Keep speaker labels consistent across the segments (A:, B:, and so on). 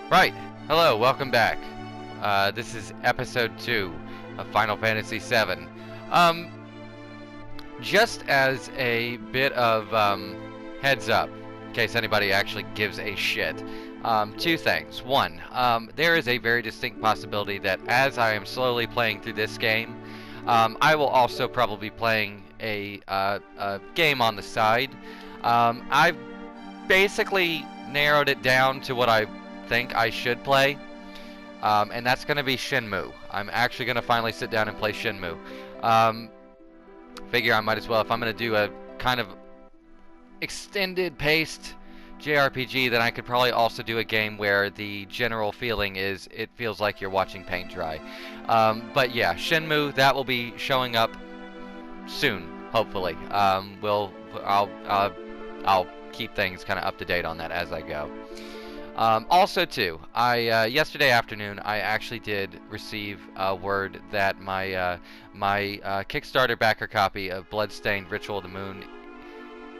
A: Right. Hello, welcome back. This is episode 2 of Final Fantasy VII. Just as a bit of heads up, in case anybody actually gives a shit, two things. One, there is a very distinct possibility that as I am slowly playing through this game, I will also probably be playing a game on the side. I've basically narrowed it down to what I think I should play, and that's going to be Shenmue. I'm actually going to finally sit down and play Shenmue. Figure I might as well, if I'm going to do a kind of extended paced JRPG, then I could probably also do a game where the general feeling is it feels like you're watching paint dry. But yeah, Shenmue, that will be showing up soon, hopefully. I'll keep things kind of up to date on that as I go. Also, too, yesterday afternoon I actually did receive word that my Kickstarter backer copy of Bloodstained Ritual of the Moon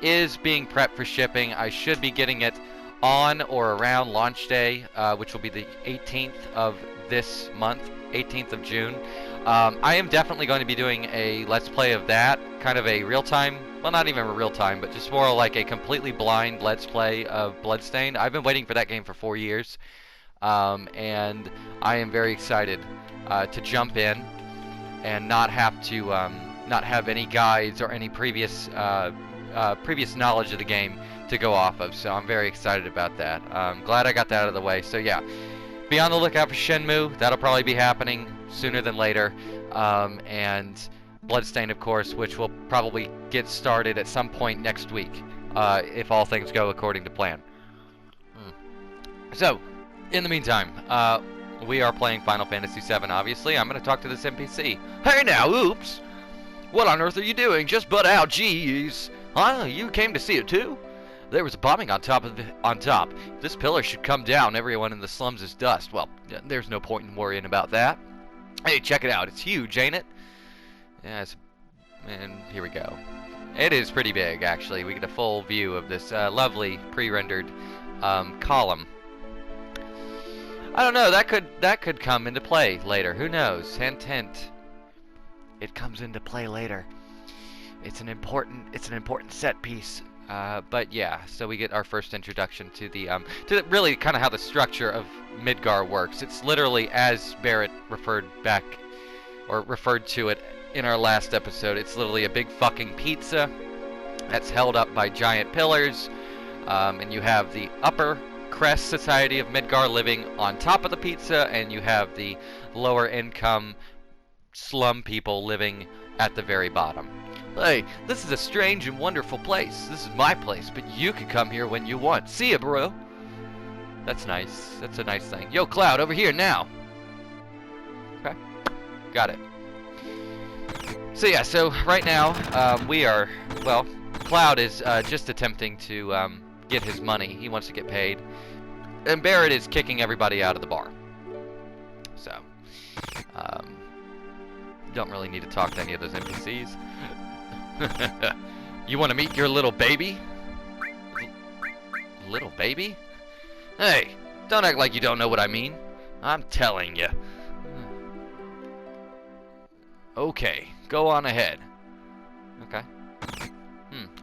A: is being prepped for shipping. I should be getting it on or around launch day, which will be the 18th of this month, 18th of June. I am definitely going to be doing a Let's Play of that, kind of a real-time, well, not even a real-time, but just more like a completely blind Let's Play of Bloodstained. I've been waiting for that game for 4 years, and I am very excited to jump in and not have to, not have any guides or any previous knowledge of the game to go off of, so I'm very excited about that. Glad I got that out of the way. So yeah, be on the lookout for Shenmue. That'll probably be happening sooner than later, and Bloodstained, of course, which will probably get started at some point next week, if all things go according to plan. So, in the meantime, we are playing Final Fantasy VII, obviously. I'm going to talk to this NPC. Hey now, oops! What on earth are you doing? Just butt out, jeez! Huh? You came to see it too? There was a bombing on top. If this pillar should come down, everyone in the slums is dust. Well, there's no point in worrying about that. Hey, check it out. It's huge, ain't it? Yes. And here we go. It is pretty big, actually. We get a full view of this lovely pre-rendered column. I don't know. That could come into play later. Who knows? Hint, hint. It comes into play later. It's an important set piece. But yeah, so we get our first introduction to the really kind of how the structure of Midgar works. It's literally, as Barrett referred to it in our last episode, it's literally a big fucking pizza that's held up by giant pillars, and you have the upper crest society of Midgar living on top of the pizza, and you have the lower income slum people living at the very bottom. Hey, this is a strange and wonderful place. This is my place, but you can come here when you want. See ya, bro. That's nice. That's a nice thing. Yo, Cloud, over here now. Okay. Got it. So yeah, so right now, we are, well, Cloud is just attempting to get his money. He wants to get paid. And Barrett is kicking everybody out of the bar. So, don't really need to talk to any of those NPCs. You want to meet your little baby? Little baby? Hey, don't act like you don't know what I mean. I'm telling you. Okay, go on ahead. Okay.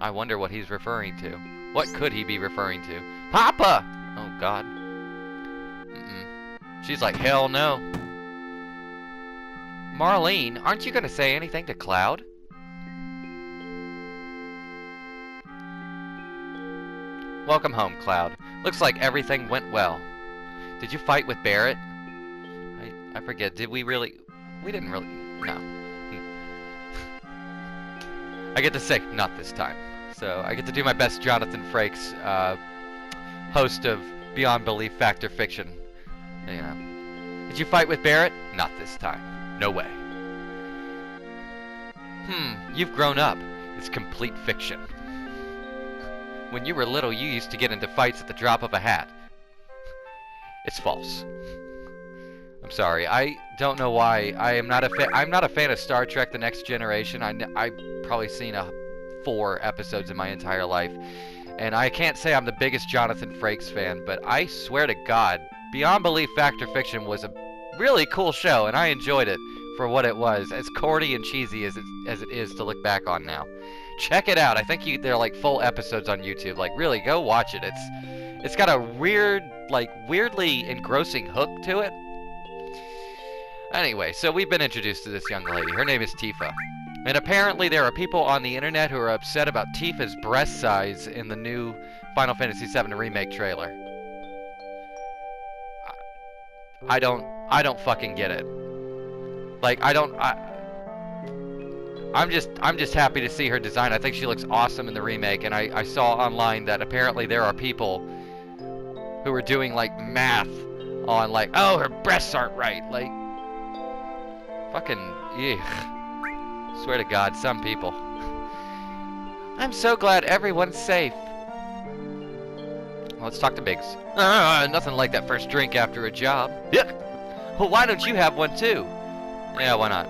A: I wonder what he's referring to. What could he be referring to? Papa! Oh, God. She's like, hell no. Marlene, aren't you going to say anything to Cloud? Welcome home, Cloud. Looks like everything went well. Did you fight with Barrett? I forget, did we really? We didn't really, no. I get to say, not this time. So, I get to do my best Jonathan Frakes, host of Beyond Belief Factor Fiction. You know. Did you fight with Barrett? Not this time. No way. You've grown up. It's complete fiction. When you were little, you used to get into fights at the drop of a hat. It's false. I'm sorry. I don't know why. I'm not a fan of Star Trek: The Next Generation. I've probably seen 4 episodes in my entire life, and I can't say I'm the biggest Jonathan Frakes fan. But I swear to God, Beyond Belief Fact or Fiction was a really cool show, and I enjoyed it for what it was, as corny and cheesy as it is to look back on now. Check it out. I think they're like full episodes on YouTube. Like, really, go watch it. It's got a weird, like, weirdly engrossing hook to it. Anyway, so we've been introduced to this young lady. Her name is Tifa. And apparently there are people on the internet who are upset about Tifa's breast size in the new Final Fantasy VII Remake trailer. I don't fucking get it. Like, I'm just happy to see her design. I think she looks awesome in the remake, and I saw online that apparently there are people who are doing, like, math on, like, oh, her breasts aren't right. Like, fucking, ugh. Swear to God, some people. I'm so glad everyone's safe. Let's talk to Biggs. Nothing like that first drink after a job. Yeah. Well, why don't you have one too? Yeah, why not?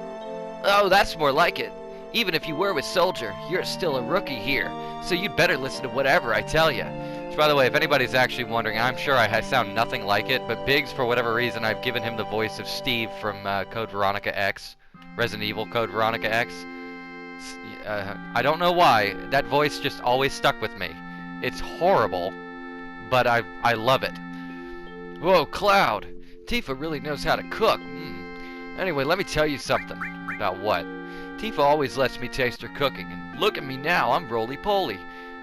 A: Oh, that's more like it. Even if you were with Soldier, you're still a rookie here, so you'd better listen to whatever I tell you. Which, by the way, if anybody's actually wondering, I'm sure I sound nothing like it, but Biggs, for whatever reason, I've given him the voice of Steve from Code Veronica X, Resident Evil Code Veronica X. I don't know why, that voice just always stuck with me. It's horrible, but I love it. Whoa, Cloud! Tifa really knows how to cook. Anyway, let me tell you something. About what? Tifa always lets me taste her cooking, and look at me now, I'm roly-poly.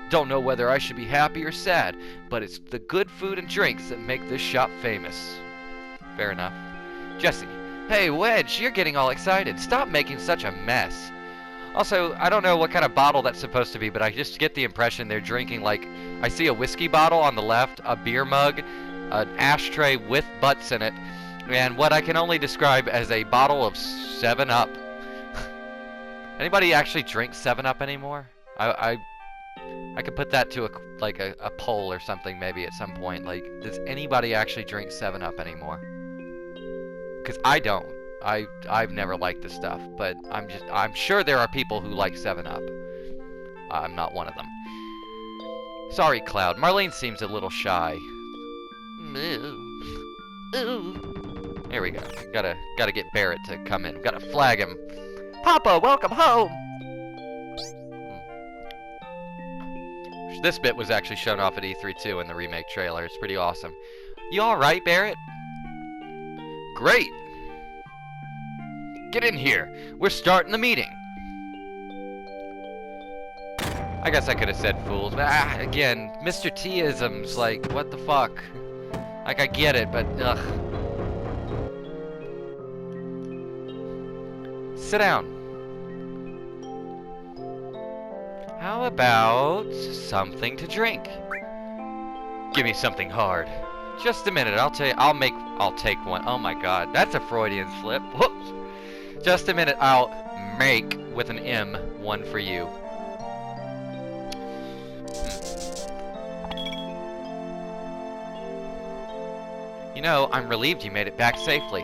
A: Don't know whether I should be happy or sad, but it's the good food and drinks that make this shop famous. Fair enough. Jesse. Hey, Wedge, you're getting all excited. Stop making such a mess. Also, I don't know what kind of bottle that's supposed to be, but I just get the impression they're drinking, like, I see a whiskey bottle on the left, a beer mug, an ashtray with butts in it, and what I can only describe as a bottle of 7-Up. Anybody actually drink 7-Up anymore? I could put that to a poll or something maybe at some point. Like, does anybody actually drink 7-Up anymore? Because I don't. I've never liked this stuff, but I'm sure there are people who like 7-Up. I'm not one of them. Sorry, Cloud. Marlene seems a little shy. Here we go. Gotta get Barrett to come in. Gotta flag him. Papa, welcome home! This bit was actually shown off at E3 too in the remake trailer. It's pretty awesome. You alright, Barrett? Great! Get in here. We're starting the meeting. I guess I could have said fools, but again, Mr. T-isms, like, what the fuck? Like, I get it, but ugh. Sit down. How about something to drink? Give me something hard. Just a minute, I'll take one. Oh my god, that's a Freudian slip. Whoops. Just a minute, I'll make, with an M, one for you. You know, I'm relieved you made it back safely.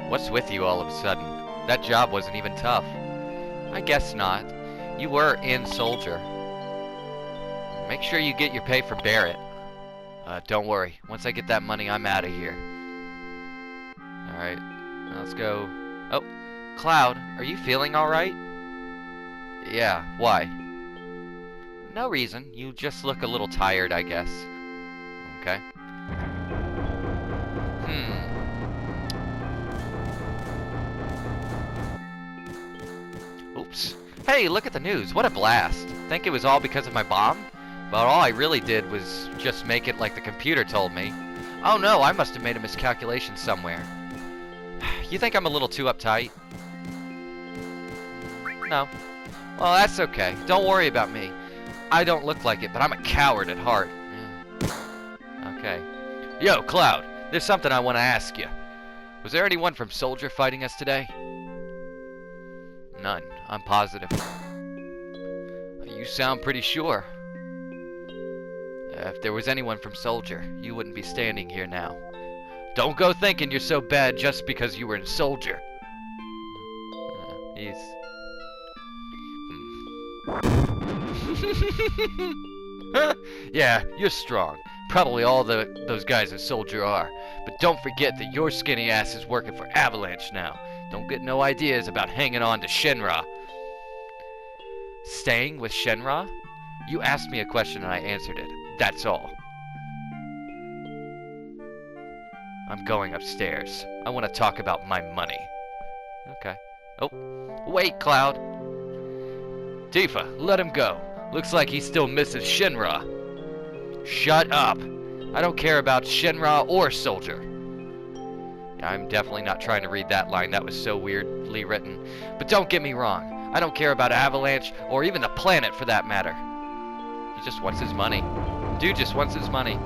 A: What's with you all of a sudden? That job wasn't even tough. I guess not. You were in Soldier. Make sure you get your pay for Barrett. Don't worry. Once I get that money, I'm out of here. Alright, let's go. Oh, Cloud, are you feeling alright? Yeah, why? No reason. You just look a little tired, I guess. Okay. Oops. Hey, look at the news. What a blast. Think it was all because of my bomb? But all I really did was just make it like the computer told me. Oh no, I must have made a miscalculation somewhere. You think I'm a little too uptight? No. Well, that's okay. Don't worry about me. I don't look like it, but I'm a coward at heart. Okay. Yo, Cloud, there's something I want to ask you. Was there anyone from Soldier fighting us today? None. I'm positive. You sound pretty sure. If there was anyone from Soldier, you wouldn't be standing here now. Don't go thinking you're so bad just because you were in Soldier. He's... Yeah, you're strong. probably all those guys at Soldier are. But don't forget that your skinny ass is working for Avalanche now. Don't get no ideas about hanging on to Shinra. Staying with Shinra? You asked me a question and I answered it. That's all. I'm going upstairs. I want to talk about my money. Okay. Oh, wait, Cloud. Tifa, let him go. Looks like he still misses Shinra. Shut up. I don't care about Shinra or Soldier. I'm definitely not trying to read that line. That was so weirdly written. But don't get me wrong. I don't care about Avalanche or even the planet for that matter. He just wants his money. Dude just wants his money.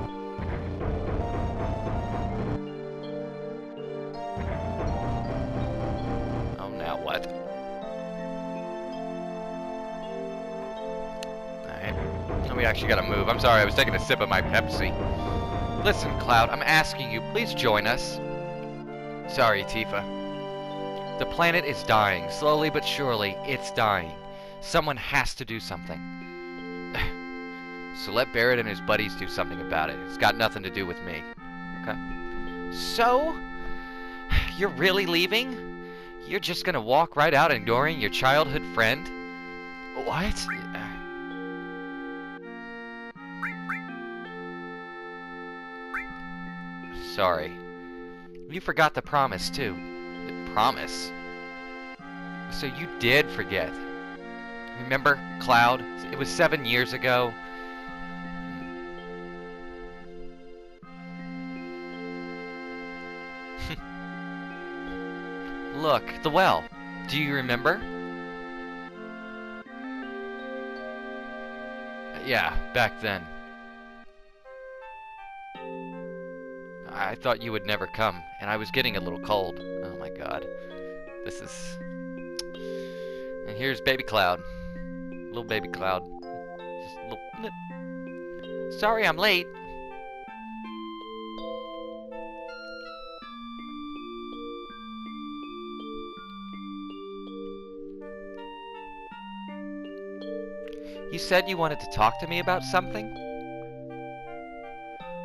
A: Oh, now what? Alright. Oh, we actually gotta move. I'm sorry, I was taking a sip of my Pepsi. Listen, Cloud, I'm asking you, please join us. Sorry, Tifa. The planet is dying. Slowly but surely, it's dying. Someone has to do something. So let Barrett and his buddies do something about it. It's got nothing to do with me. Okay. So? You're really leaving? You're just gonna walk right out ignoring your childhood friend? What? Sorry. You forgot the promise, too. The promise? So you did forget. Remember, Cloud? It was 7 years ago. Look, the well. Do you remember? Yeah, back then. I thought you would never come, and I was getting a little cold. Oh my god. This is... And here's baby Cloud. Little baby Cloud. Just a little... Sorry I'm late. You said you wanted to talk to me about something?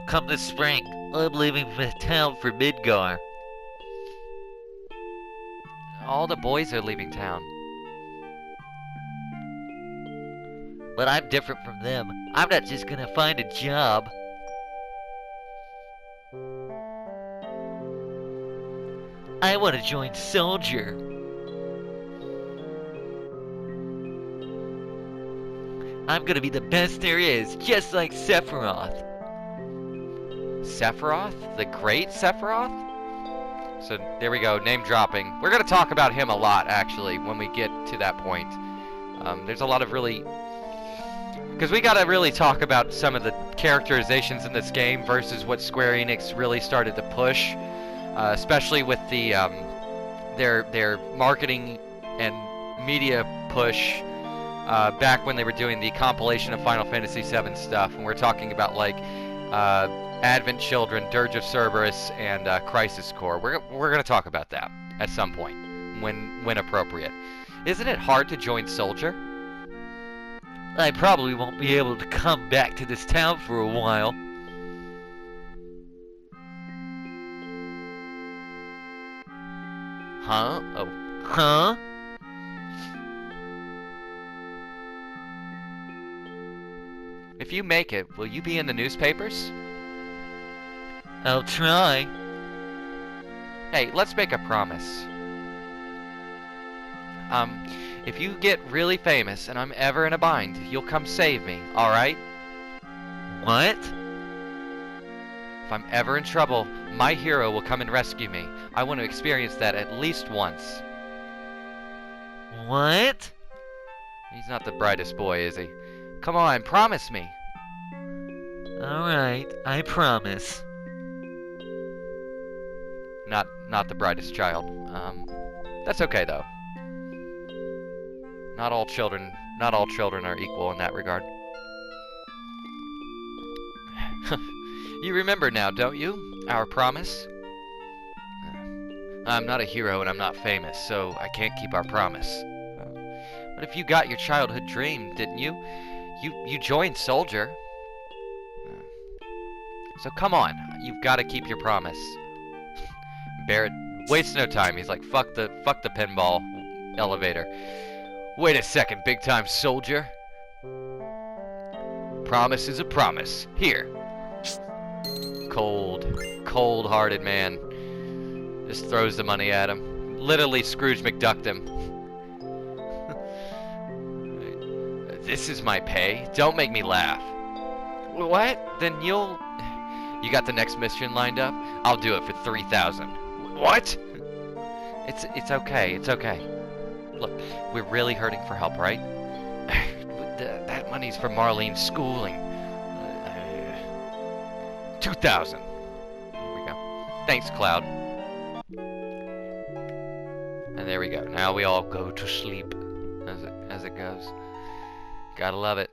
A: Come this spring. I'm leaving town for Midgar. All the boys are leaving town. But I'm different from them. I'm not just gonna find a job. I want to join Soldier. I'm gonna be the best there is, just like Sephiroth. Sephiroth? The great Sephiroth? So there we go, name dropping. We're gonna talk about him a lot, actually, when we get to that point. There's a lot of really... Because we gotta really talk about some of the characterizations in this game versus what Square Enix really started to push. Especially with the, their marketing and media push back when they were doing the compilation of Final Fantasy VII stuff. And we're talking about, like, Advent Children, Dirge of Cerberus, and Crisis Core. We're going to talk about that at some point, when appropriate. Isn't it hard to join Soldier? I probably won't be able to come back to this town for a while. Huh? Oh. Huh? If you make it, will you be in the newspapers? I'll try. Hey, let's make a promise. If you get really famous and I'm ever in a bind, you'll come save me, alright? What? If I'm ever in trouble, my hero will come and rescue me. I want to experience that at least once. What? He's not the brightest boy, is he? Come on, promise me. Alright, I promise. Not the brightest child. That's okay though. Not all children are equal in that regard. You remember now, don't you? Our promise? I'm not a hero and I'm not famous, so I can't keep our promise. But if you got your childhood dream, didn't you? You joined Soldier. So come on, you've got to keep your promise. Barrett wastes no time. He's like, fuck the pinball elevator. Wait a second, big time soldier. Promise is a promise. Here. Cold-hearted man. Just throws the money at him. Literally Scrooge McDucked him. This is my pay? Don't make me laugh. What? Then you got the next mission lined up? I'll do it for 3,000. What? It's okay. It's okay. Look, we're really hurting for help, right? That money's for Marlene's schooling. 2,000. Here we go. Thanks, Cloud. And there we go. Now we all go to sleep as it goes. Gotta love it.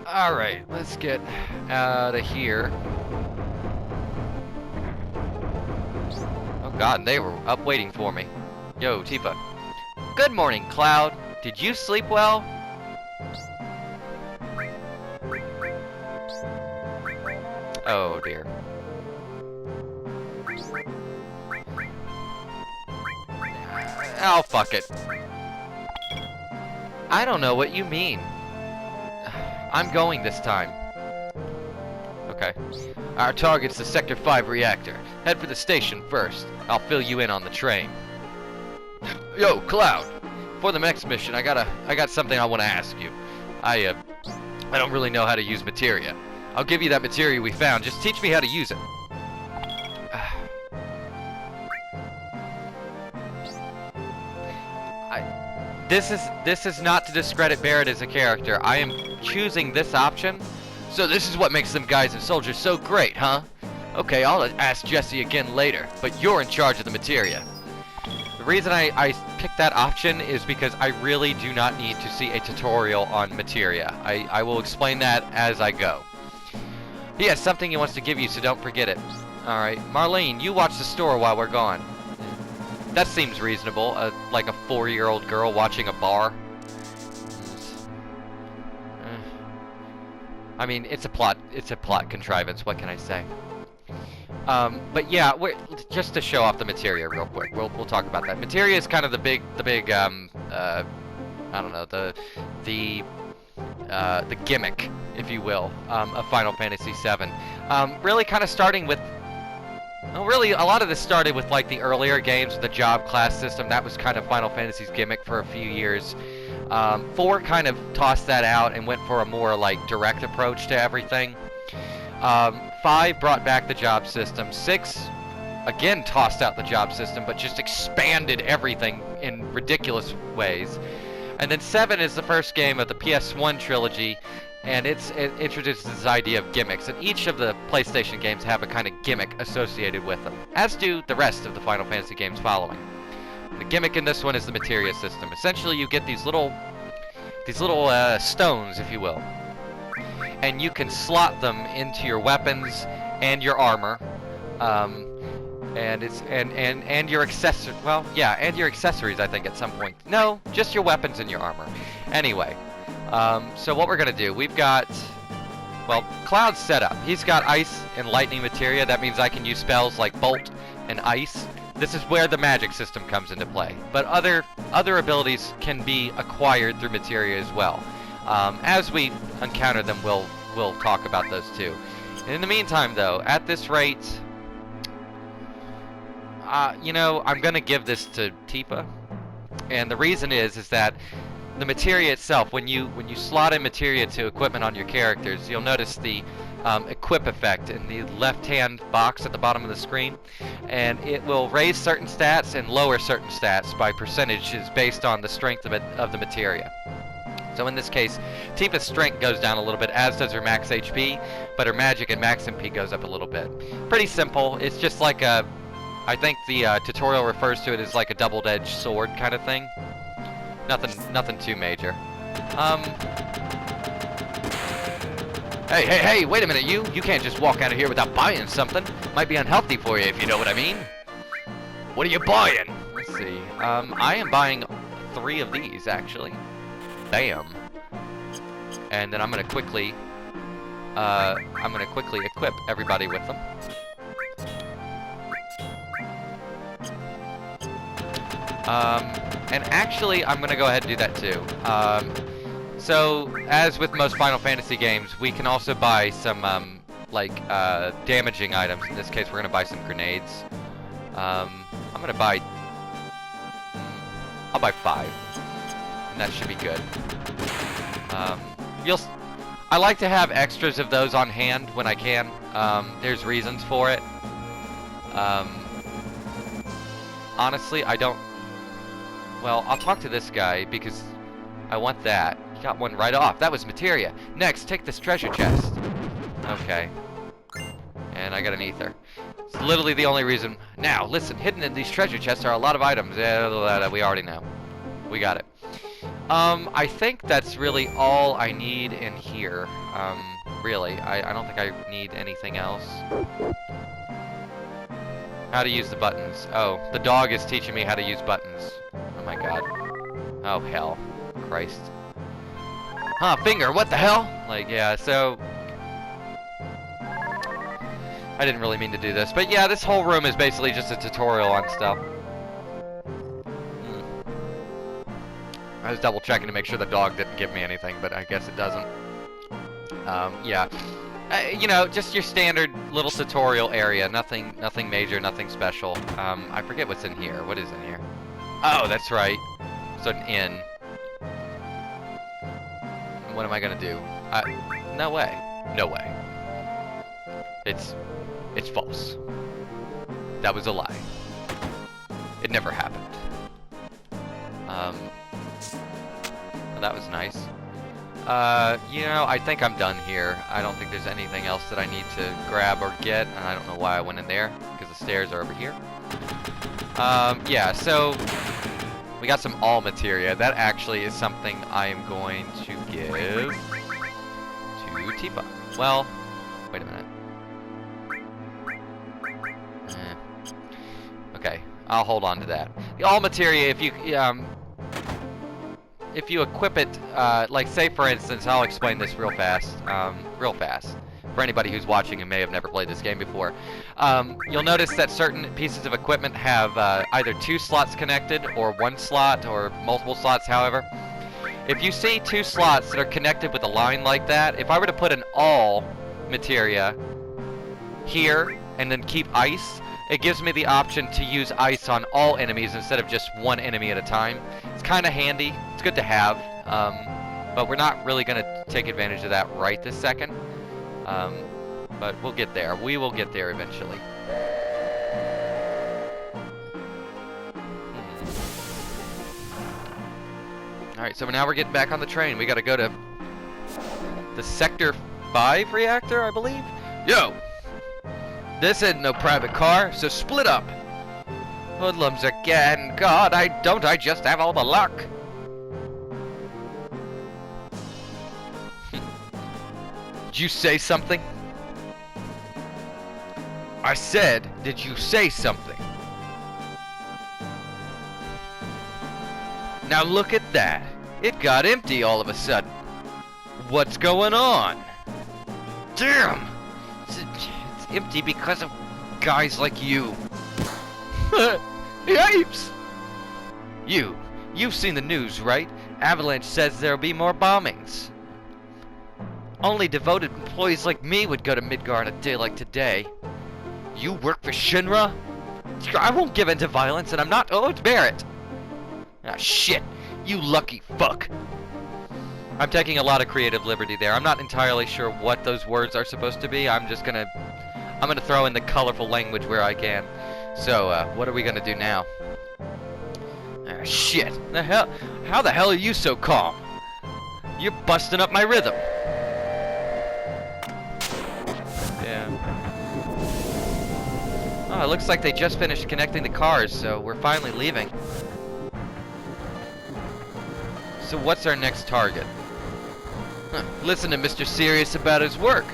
A: Alright, let's get out of here. Oh god, they were up waiting for me. Yo, Tifa. Good morning, Cloud. Did you sleep well? Oh dear. Oh, fuck it. I don't know what you mean. I'm going this time. Okay. Our target's the Sector 5 reactor. Head for the station first. I'll fill you in on the train. Yo, Cloud. For the next mission, I got something I want to ask you. I don't really know how to use Materia. I'll give you that Materia we found. Just teach me how to use it. This is not to discredit Barrett as a character. I am choosing this option. So this is what makes them guys and soldiers so great, huh? Okay, I'll ask Jesse again later, but you're in charge of the Materia. The reason I picked that option is because I really do not need to see a tutorial on Materia. I will explain that as I go. He has something he wants to give you, so don't forget it. Alright, Marlene, you watch the store while we're gone. That seems reasonable, like a 4-year-old girl watching a bar. I mean, it's a plot contrivance, what can I say? But yeah, just to show off the Materia real quick, we'll talk about that. Materia is kind of the big, I don't know, the gimmick, if you will, of Final Fantasy VII. Really kind of starting with, well, really, a lot of this started with like the earlier games, the job class system. That was kind of Final Fantasy's gimmick for a few years. 4 kind of tossed that out and went for a more like direct approach to everything. 5 brought back the job system. 6 again tossed out the job system, but just expanded everything in ridiculous ways. And then 7 is the first game of the PS1 trilogy, and it introduces this idea of gimmicks, and each of the PlayStation games have a kind of gimmick associated with them, as do the rest of the Final Fantasy games following. The gimmick in this one is the Materia system. Essentially, you get these little stones, if you will, and you can slot them into your weapons and your armor, and your and your accessories, I think, at some point. No, just your weapons and your armor. Anyway. So what we're gonna do, we've got, well, Cloud's set up. He's got ice and lightning materia. That means I can use spells like bolt and ice. This is where the magic system comes into play. But other abilities can be acquired through materia as well. As we encounter them, we'll talk about those too. And in the meantime, though, at this rate, you know, I'm gonna give this to Tifa, and the reason is that the materia itself, when you slot in materia to equipment on your characters, you'll notice the equip effect in the left-hand box at the bottom of the screen, and it will raise certain stats and lower certain stats by percentages based on the strength of the materia. So in this case, Tifa's strength goes down a little bit, as does her max HP, but her magic and max MP goes up a little bit. Pretty simple. It's just like a, I think the tutorial refers to it as like a double-edged sword kind of thing. Nothing too major. Hey, wait a minute, you can't just walk out of here without buying something. Might be unhealthy for you, if you know what I mean. What are you buying? Let's see. I am buying 3 of these, actually. Bam. and then I'm gonna quickly equip everybody with them. And actually, I'm gonna go ahead and do that too. So, as with most Final Fantasy games, we can also buy some, damaging items. In this case, we're gonna buy some grenades. I'm gonna buy... I'll buy 5. And that should be good. I like to have extras of those on hand when I can. There's reasons for it. Honestly, I don't... Well, I'll talk to this guy because I want that. He got one right off. That was Materia. Next, take this treasure chest. Okay. And I got an ether. It's literally the only reason. Now, listen, hidden in these treasure chests are a lot of items. Yeah, we already know. We got it. I think that's really all I need in here. Really. I don't think I need anything else. How to use the buttons. Oh, the dog is teaching me how to use buttons. Oh my god. Oh, hell. Christ. Huh, finger, what the hell? Like, yeah, so... I didn't really mean to do this. But yeah, this whole room is basically just a tutorial on stuff. I was double checking to make sure the dog didn't give me anything, but I guess it doesn't. Yeah. You know, just your standard little tutorial area. Nothing major, nothing special. I forget what's in here. What is in here? Oh, that's right. It's an inn. What am I gonna do? No way. No way. It's false. That was a lie. It never happened. Well, that was nice. You know, I think I'm done here. I don't think there's anything else that I need to grab or get, and I don't know why I went in there, because the stairs are over here. Yeah, so we got some all materia. That actually is something I am going to give to Tifa. Well, wait a minute. Okay, I'll hold on to that. The all materia, if you equip it, like say for instance, I'll explain this real fast, for anybody who's watching and may have never played this game before. You'll notice that certain pieces of equipment have either 2 slots connected, or 1 slot, or multiple slots, however. If you see 2 slots that are connected with a line like that, if I were to put an all materia here, and then keep ice, it gives me the option to use ice on all enemies instead of just one enemy at a time. It's kind of handy. It's good to have. But we're not really going to take advantage of that right this second. But we'll get there. We will get there eventually. Alright, so now we're getting back on the train. We got to go to the Sector 5 reactor, I believe? Yo! This isn't no private car, so split up. Hoodlums again. God, don't I just have all the luck? Did you say something? I said, did you say something? Now look at that. It got empty all of a sudden. What's going on? Damn! It's empty because of guys like you. Yipes! You've seen the news, right? Avalanche says there'll be more bombings. Only devoted employees like me would go to Midgar on a day like today. You work for Shinra? I won't give in to violence, and I'm not... Oh, it's Barrett! Ah, shit! You lucky fuck! I'm taking a lot of creative liberty there. I'm not entirely sure what those words are supposed to be. I'm gonna throw in the colorful language where I can. So, what are we gonna do now? Ah, shit! The hell? How the hell are you so calm? You're busting up my rhythm. Yeah. Oh, it looks like they just finished connecting the cars, so we're finally leaving. So what's our next target? Huh. Listen to Mr. Serious about his work.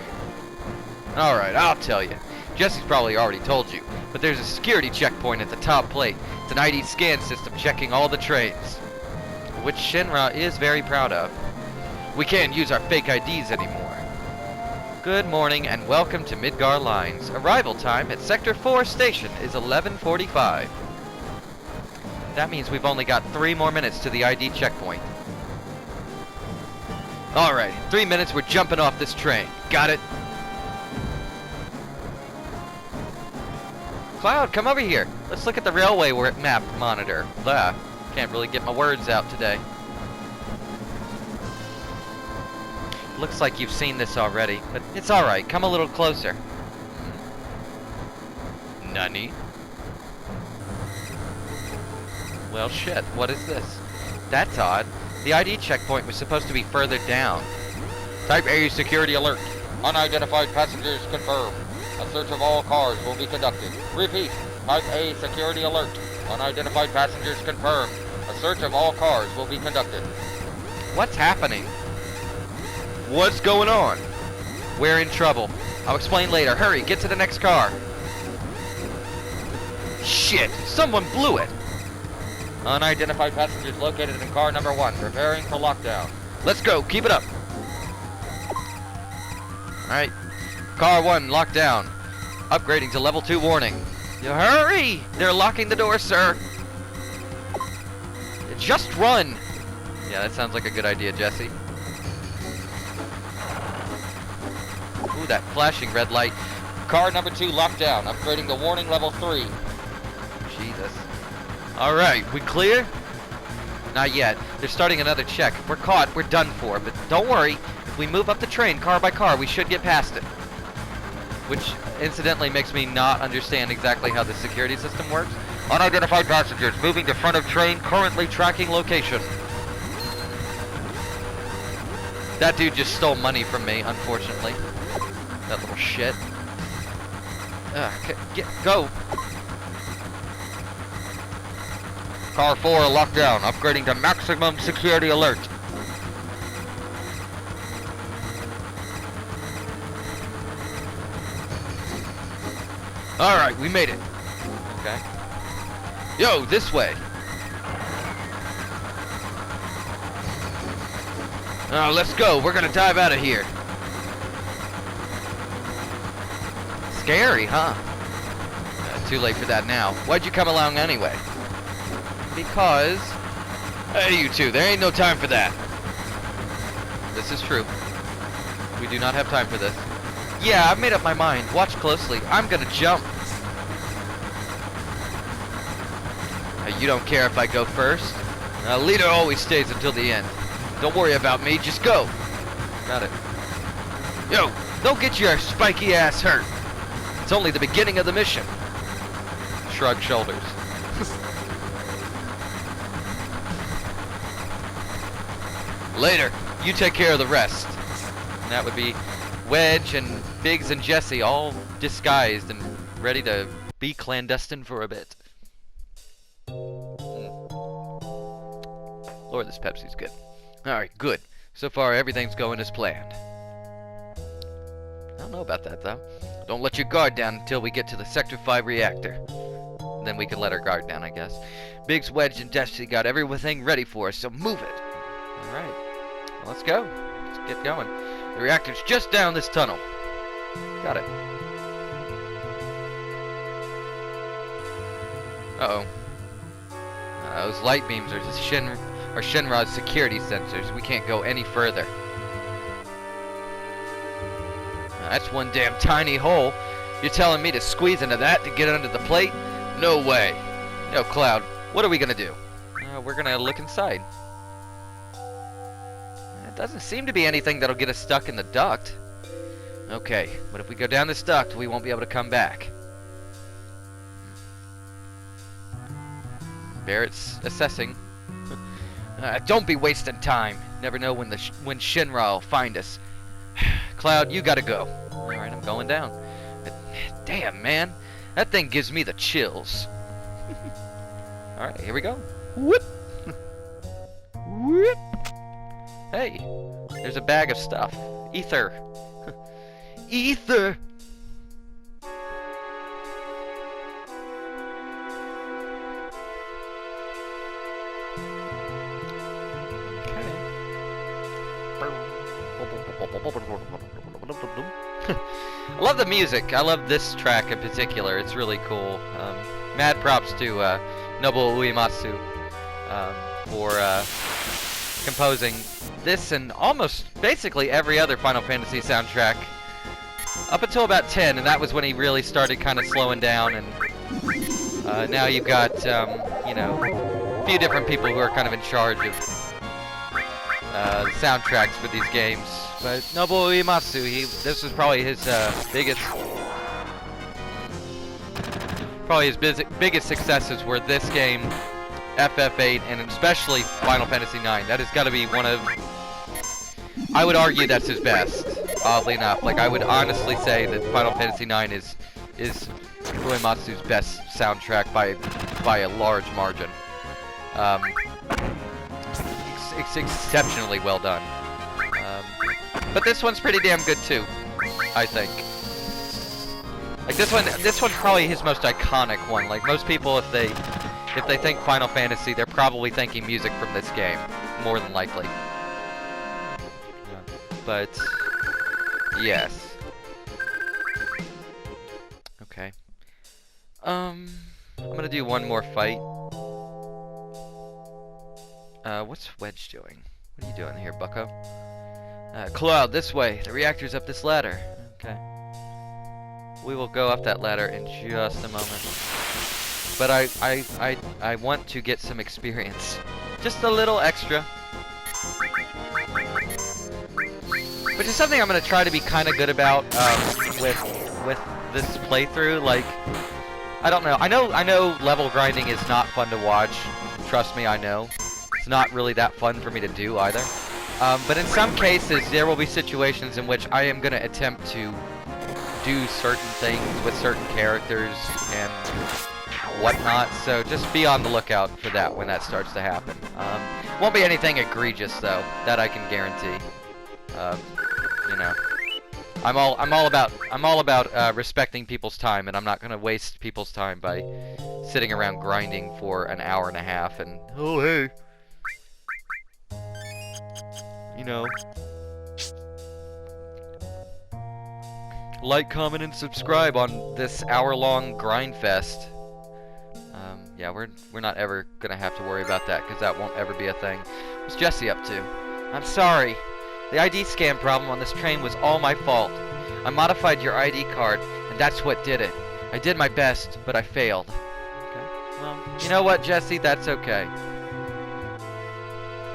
A: Alright, I'll tell you. Jesse's probably already told you, but there's a security checkpoint at the top plate. It's an ID scan system checking all the trains, which Shinra is very proud of. We can't use our fake IDs anymore. Good morning and welcome to Midgar Lines. Arrival time at Sector 4 station is 11:45. That means we've only got 3 more minutes to the ID checkpoint. Alright, 3 minutes, we're jumping off this train. Got it? Cloud, come over here. Let's look at the railway map monitor. Blah. Can't really get my words out today. Looks like you've seen this already, but it's alright. Come a little closer. Nani? Well, shit. What is this? That's odd. The ID checkpoint was supposed to be further down. Type A security alert. Unidentified passengers confirmed. A search of all cars will be conducted. Repeat. Type A security alert. Unidentified passengers confirmed. A search of all cars will be conducted. What's happening? What's going on? We're in trouble. I'll explain later. Hurry, get to the next car. Shit, someone blew it. Unidentified passengers located in car number 1, preparing for lockdown. Let's go, keep it up. Alright, car 1, locked down. Upgrading to level 2 warning. You hurry! They're locking the door, sir. Just run. Yeah, that sounds like a good idea, Jesse. Ooh, that flashing red light. Car number 2 locked down. Upgrading to warning level 3. Jesus. Alright, we clear? Not yet. They're starting another check. If we're caught, we're done for. But don't worry. If we move up the train car by car, we should get past it. Which, incidentally, makes me not understand exactly how the security system works. Unidentified passengers moving to front of train, currently tracking location. That dude just stole money from me, unfortunately. That little shit. Go. Car 4 locked down, upgrading to maximum security alert. Alright, we made it. Okay. Yo, this way. Let's go. We're gonna dive out of here. Scary, huh? Too late for that now. Why'd you come along anyway? Because... Hey, you two, there ain't no time for that. This is true. We do not have time for this. Yeah, I've made up my mind. Watch closely. I'm gonna jump. You don't care if I go first? Leader always stays until the end. Don't worry about me, just go. Got it. Yo, don't get your spiky ass hurt. It's only the beginning of the mission. Shrug shoulders. Later, you take care of the rest. And that would be Wedge and Biggs and Jesse all disguised and ready to be clandestine for a bit. Lord, this Pepsi's good. Alright, good. So far, everything's going as planned. I don't know about that, though. Don't let your guard down until we get to the Sector 5 reactor. Then we can let our guard down, I guess. Biggs, Wedge, and Jesse got everything ready for us, so move it. Alright. Well, let's go. Let's get going. The reactor's just down this tunnel. Got it. Uh-oh. Those light beams are Shinra's security sensors. We can't go any further. That's one damn tiny hole. You're telling me to squeeze into that to get under the plate? No way. No, Cloud, what are we gonna do? We're gonna look inside. It doesn't seem to be anything that'll get us stuck in the duct. Okay, but if we go down this duct, we won't be able to come back. Barrett's assessing. Don't be wasting time. Never know when Shinra will find us. Cloud, you gotta go. Alright, I'm going down. Damn, man. That thing gives me the chills. Alright, here we go. Whoop! Whoop! Hey, there's a bag of stuff. Ether. Ether! I love the music. I love this track in particular. It's really cool. Mad props to Nobuo Uematsu for composing this and almost basically every other Final Fantasy soundtrack up until about 10, and that was when he really started kind of slowing down. And now you've got you know, a few different people who are kind of in charge of the soundtracks for these games. But Nobuo Uematsu, this was probably his biggest successes were this game, FF8, and especially Final Fantasy IX. That has got to be one of, I would argue that's his best, oddly enough. Like, I would honestly say that Final Fantasy IX is Uematsu's best soundtrack by a large margin. It's exceptionally well done. But this one's pretty damn good too, I think. Like this one's probably his most iconic one. Like most people, if they think Final Fantasy, they're probably thinking music from this game, more than likely. But yes. Okay. I'm gonna do one more fight. What's Wedge doing? What are you doing here, bucko? Cloud, this way. The reactor's up this ladder. Okay. We will go up that ladder in just a moment. But I want to get some experience. Just a little extra. Which is something I'm going to try to be kind of good about with this playthrough. Like, I don't know. I know level grinding is not fun to watch. Trust me, I know. It's not really that fun for me to do either. But in some cases, there will be situations in which I am going to attempt to do certain things with certain characters and whatnot. So just be on the lookout for that when that starts to happen. Won't be anything egregious though, that I can guarantee. You know, I'm all about respecting people's time, and I'm not going to waste people's time by sitting around grinding for an hour and a half and oh hey. You know, like, comment, and subscribe on this hour-long grind fest. Yeah, we're not ever gonna have to worry about that because that won't ever be a thing. What's Jesse up to? I'm sorry. The ID scan problem on this train was all my fault. I modified your ID card, and that's what did it. I did my best, but I failed. Okay. Well, you know what, Jesse? That's okay.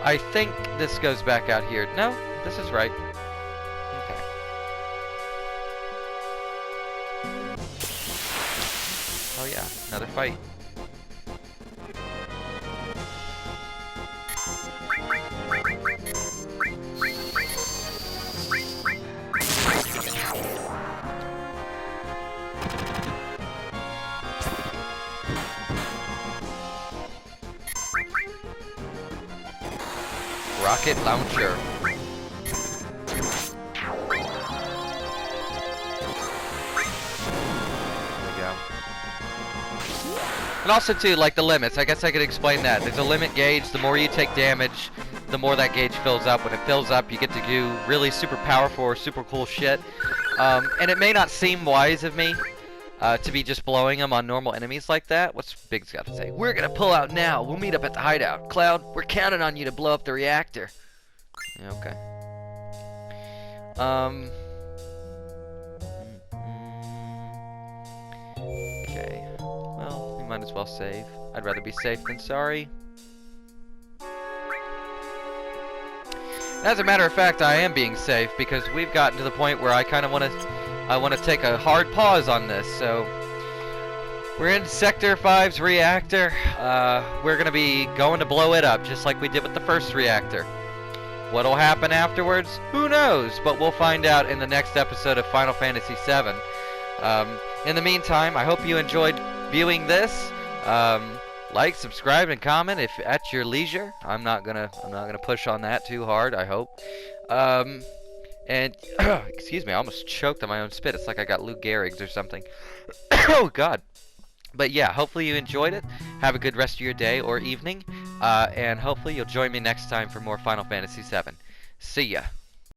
A: I think this goes back out here. No, this is right. Okay. Oh yeah, another fight. Rocket launcher. And also too, like the limits, I guess I could explain that. There's a limit gauge. The more you take damage, the more that gauge fills up. When it fills up, you get to do really super powerful or super cool shit. And it may not seem wise of me to be just blowing them on normal enemies like that. What's Big's got to say? We're gonna pull out now. We'll meet up at the hideout. Cloud, we're counting on you to blow up the reactor. Yeah, okay. Okay. Well, we might as well save. I'd rather be safe than sorry. As a matter of fact, I am being safe because we've gotten to the point where I kind of want to take a hard pause on this. So we're in Sector 5's reactor. We're gonna be going to blow it up just like we did with the first reactor. What'll happen afterwards? Who knows? But we'll find out in the next episode of Final Fantasy VII. In the meantime, I hope you enjoyed viewing this. Like, subscribe, and comment if at your leisure. I'm not gonna push on that too hard, I hope. And excuse me, I almost choked on my own spit. It's like I got Lou Gehrig's or something. Oh God. But yeah, hopefully you enjoyed it. Have a good rest of your day or evening. And hopefully you'll join me next time for more Final Fantasy VII. See ya.